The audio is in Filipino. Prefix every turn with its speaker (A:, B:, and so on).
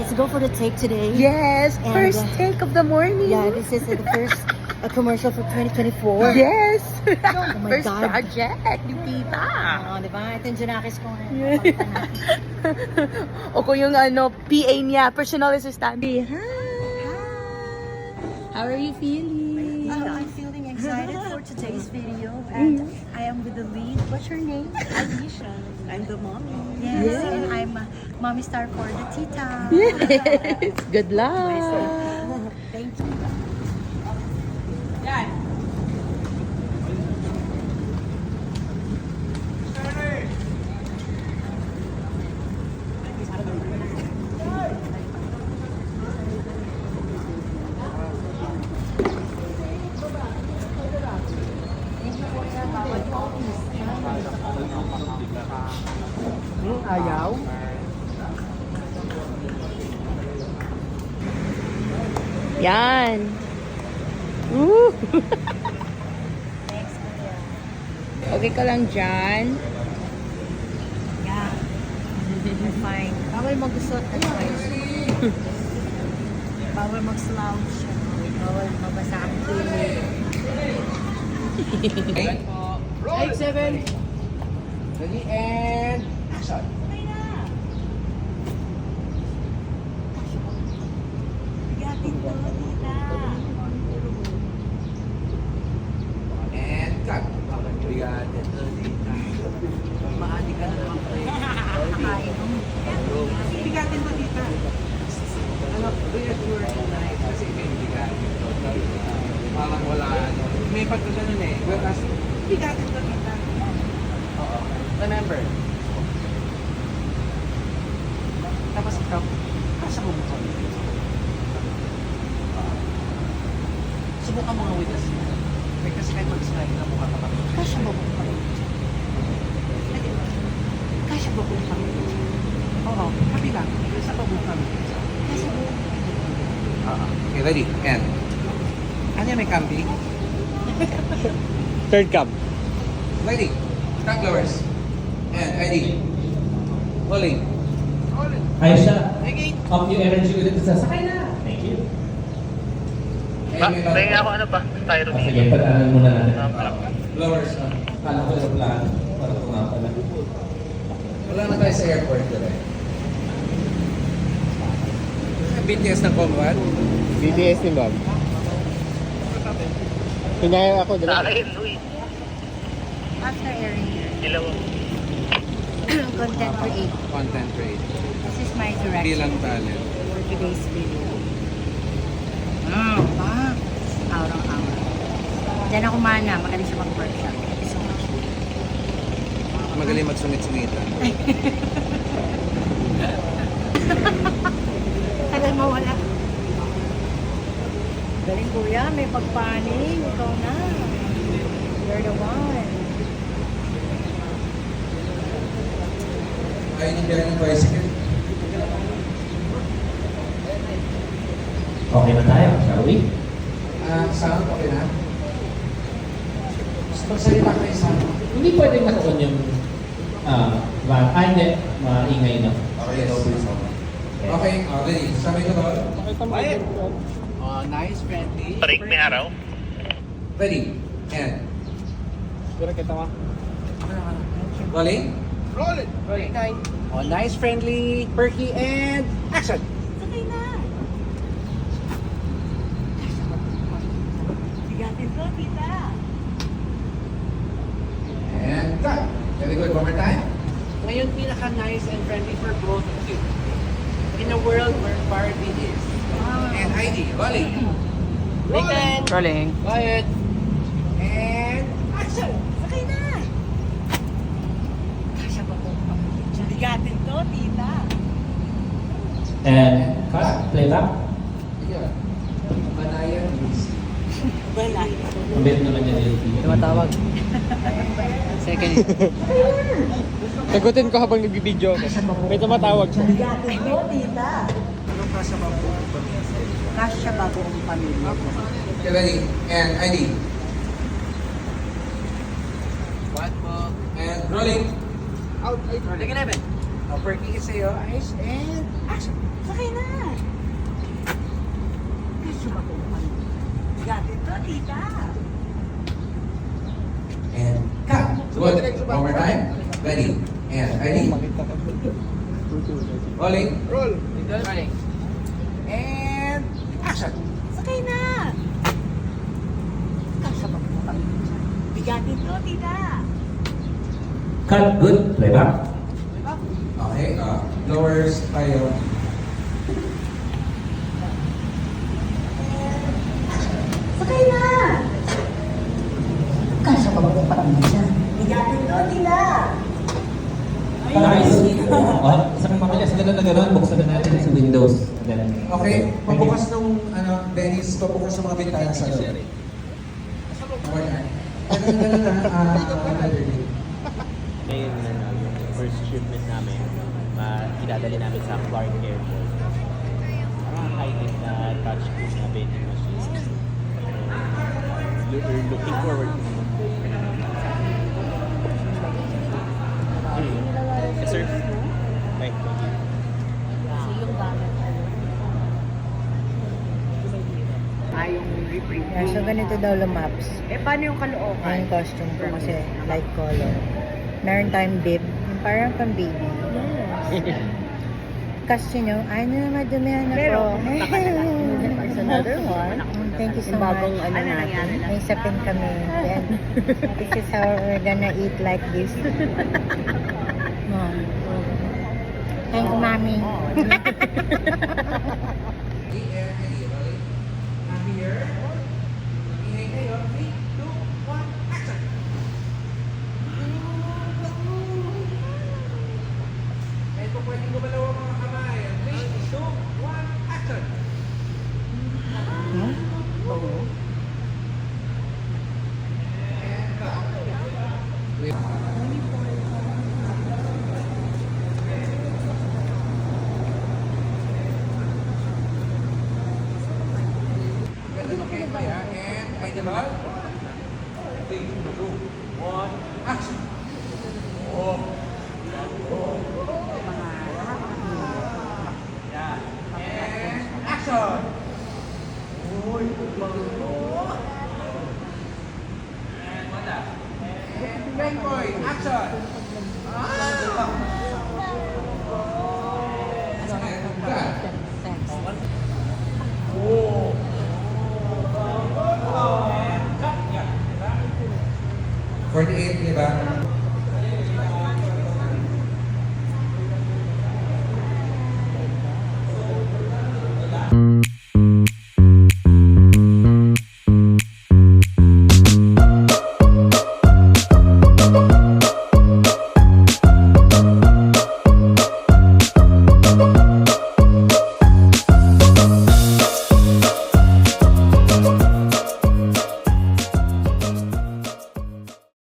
A: let's go for the take today.
B: Yes,
A: And,
B: first take of the morning.
A: Yeah, this is the first commercial for 2024.
B: Yes.
A: Oh my
B: First
A: God.
B: project ni Tita.
A: Di ba? Ito yung Junakis ko ngayon. Papalitan natin.
B: O kung yung PA niya, personal assistant. Hi. How are you feeling?
C: I'm feeling excited for today's video, and I am with the lead. What's your name? Alicia. I'm the mommy. Yes, and I'm a mommy star for the Tita.
B: Yes. Good luck.
C: Thank you.
B: Ayaw. Yan. Woo! Okay ka lang dyan?
C: Yeah, I'm fine. Bawal mag-usot at bawal mag-slouch. Bawal mabasa ang kilid.
D: 8-7. Ready and action.
C: Bigatin ko, Tita.
D: And cut. Bigatin to dita. Maani ka na naman pre.
C: Bigatin ko, Tita.
D: Ano, reassure tonight kasi may bigatin to. Parang wala ano. May pagkaganon eh. Whereas,
C: Bigatin ko, Tita.
D: oo. Remember. Tapos ikaw, kasa mo mukha. Subukan mo nga with us. Kasi kahit mag-smile na mukha ka pa.
C: Kasya ba kung
D: Kasya ba kung oo, happy lang. Sa pabukan.
C: Kasya ba?
D: Okay, ready? And ano yung may kambing?
E: Third cam.
D: Ready? Cut lowers. And ready? Rolling.
E: Ayos siya. Up yung energy ulit sa sakay na. Thank you.
D: May
F: ako ano pa? Tyro
E: Ah, sige, pag-aral muna natin.
D: lowers.
E: Kala ko aeroplano. Para pumapala.
D: Wala na tayo sa airport today. BTS ng Comrade.
E: BTS ni Bob. Pinaya ako
F: Sa akin, Louis.
C: After airing
F: Ilaw.
C: content create.
D: Content create.
C: This is my direction
D: Bilang talent.
C: for today's video. Aurang-aura. Diyan ako mana, magaling siya mag-workshop. Thank you so much.
D: Magaling magsungit-sungitan.
C: Tagal mawala. Galing kuya, may pagpaning. Ikaw na. You're the one.
D: Ayaw niyo biyahe ng bicycle?
E: Okay na tayo, shall we?
D: Sound, okay na? Pagsalita kayo sa
E: Hindi pwedeng naka-on yung van. Hindi. Maingay na.
D: Okay, no please. Okay, ready. Sabay ko ba?
E: Quiet.
D: Nice, friendly.
F: Parik may araw.
D: Ready. And
E: Siguro kita ma.
D: rolling.
F: Rolling.
D: Nice, friendly, perky, and action.
C: Sakay na. Bigatin ko, tita.
D: And cut. Very good. One more time.
G: Ngayon, pinaka-nice and friendly for both of you. In a world where Barbie is.
D: And ID. Rolling.
G: Rolling. Quiet.
D: And action.
C: Sakay na. Kasya ba po? Bigatin ko, tita.
E: And cut. Play back.
D: Yeah. Banayan.
C: Wala.
E: Ang bit naman niya dito.
G: Tumatawag. Second.
E: Sagutin ko habang nagbibideo ako. May tumatawag siya.
C: Bigatin ko, tita. Kasya ba buong pamilya?
D: Okay, ready. And ID.
G: What po?
D: And rolling.
G: Take 11. Working ka sa'yo, ayos, and action. Sakay na! Gusto ba kung ano? Got it to, tita!
D: And cut. Good. One more time. Ready. And ready. Rolling.
F: Roll.
G: Rolling. And action. Sakay na! Kasabak mo kami. Bigatin to, tita!
E: Cut. Good. Playback.
D: Okay. Blowers tayo.
C: Sakay na! Kasya pa ba kung parang dyan? Bigatin to, tita!
E: Nice. Isang mabilis ganun na ganun. Buksan na natin sa Windows. Then,
D: Okay. Pabukas nung Dennis, pabukas ng mga bintana sa loob. Okay na. Ganun na.
H: Ngayon na yung first shipment namin, idadali namin sa Clark Airport. High-tech na touchscreen na vending machine. So, we're looking forward to it. Yes, sir. Right, thank you.
A: Kasi yung gamit.
G: Yung reprint.
C: Yeah, so ganito daw lumaps.
G: Eh, paano yung kalookan?
C: Yung costume ko kasi light color. Meron tayong bib, yung parang pang baby. Kasi nyo, ay na madumihan ako.
G: Pero,
C: There's another one. Thank you so much.
A: Bagong ano natin.
C: May sapin kami. Yan. This is how we're gonna eat like this. Mom. Thank you, Mommy.
D: Here. Ingay kayo. 3,